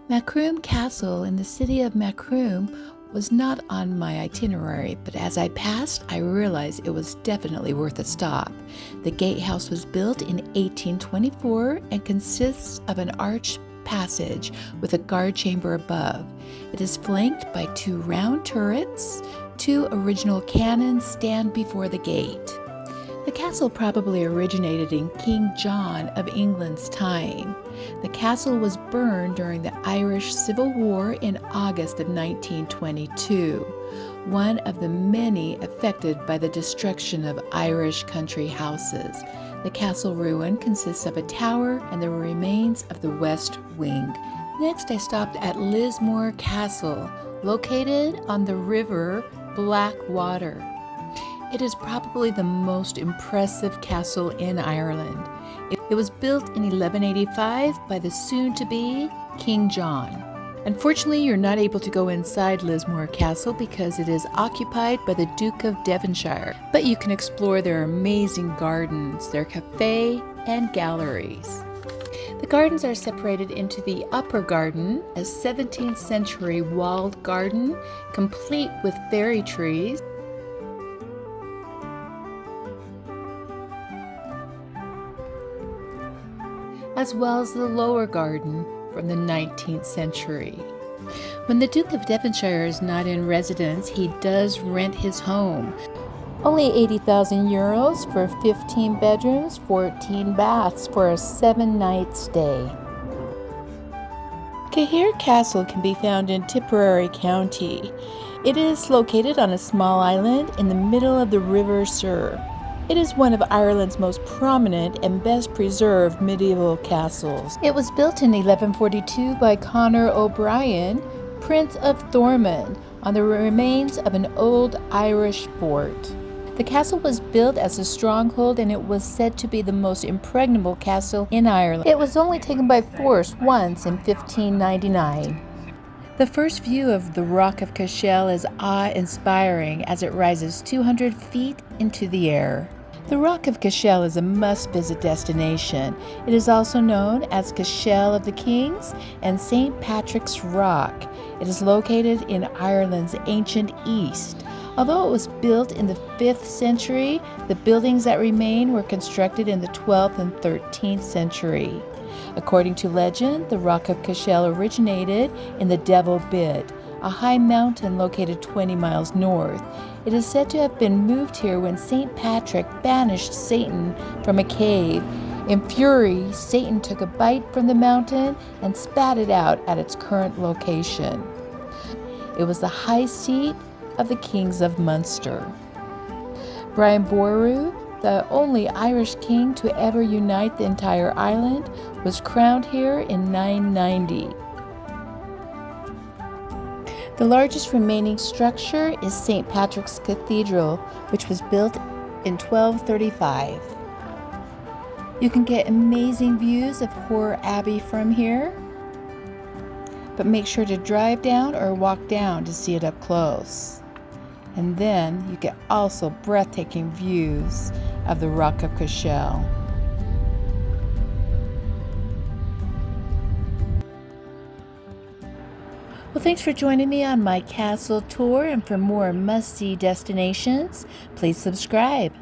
Macroom Castle in the city of Macroom was not on my itinerary, but as I passed, I realized it was definitely worth a stop. The gatehouse was built in 1824 and consists of an arched passage with a guard chamber above. It is flanked by two round turrets. Two original cannons stand before the gate. The castle probably originated in King John of England's time. The castle was burned during the Irish Civil War in August of 1922, one of the many affected by the destruction of Irish country houses. The castle ruin consists of a tower and the remains of the west wing. Next, I stopped at Lismore Castle, located on the river Blackwater. It is probably the most impressive castle in Ireland. It was built in 1185 by the soon-to-be King John. Unfortunately, you're not able to go inside Lismore Castle because it is occupied by the Duke of Devonshire, but you can explore their amazing gardens, their cafe, and galleries. The gardens are separated into the upper garden, a 17th century walled garden, complete with fairy trees, as well as the lower garden from the 19th century. When the Duke of Devonshire is not in residence, he does rent his home. Only 80,000 euros for 15 bedrooms, 14 baths for a 7-night stay. Cahir Castle can be found in Tipperary County. It is located on a small island in the middle of the River Suir. It is one of Ireland's most prominent and best preserved medieval castles. It was built in 1142 by Conor O'Brien, Prince of Thomond, on the remains of an old Irish fort. The castle was built as a stronghold and it was said to be the most impregnable castle in Ireland. It was only taken by force once in 1599. The first view of the Rock of Cashel is awe-inspiring as it rises 200 feet into the air. The Rock of Cashel is a must-visit destination. It is also known as Cashel of the Kings and St. Patrick's Rock. It is located in Ireland's ancient east. Although it was built in the 5th century, the buildings that remain were constructed in the 12th and 13th century. According to legend, the Rock of Cashel originated in the Devil Bit, a high mountain located 20 miles north. It is said to have been moved here when St. Patrick banished Satan from a cave. In fury, Satan took a bite from the mountain and spat it out at its current location. It was the high seat of the kings of Munster. Brian Boru, the only Irish king to ever unite the entire island, was crowned here in 990. The largest remaining structure is St. Patrick's Cathedral, which was built in 1235. You can get amazing views of Hore Abbey from here, but make sure to drive down or walk down to see it up close. And then you get also breathtaking views of the Rock of Cashel. Well, thanks for joining me on my castle tour, and for more must-see destinations, please subscribe.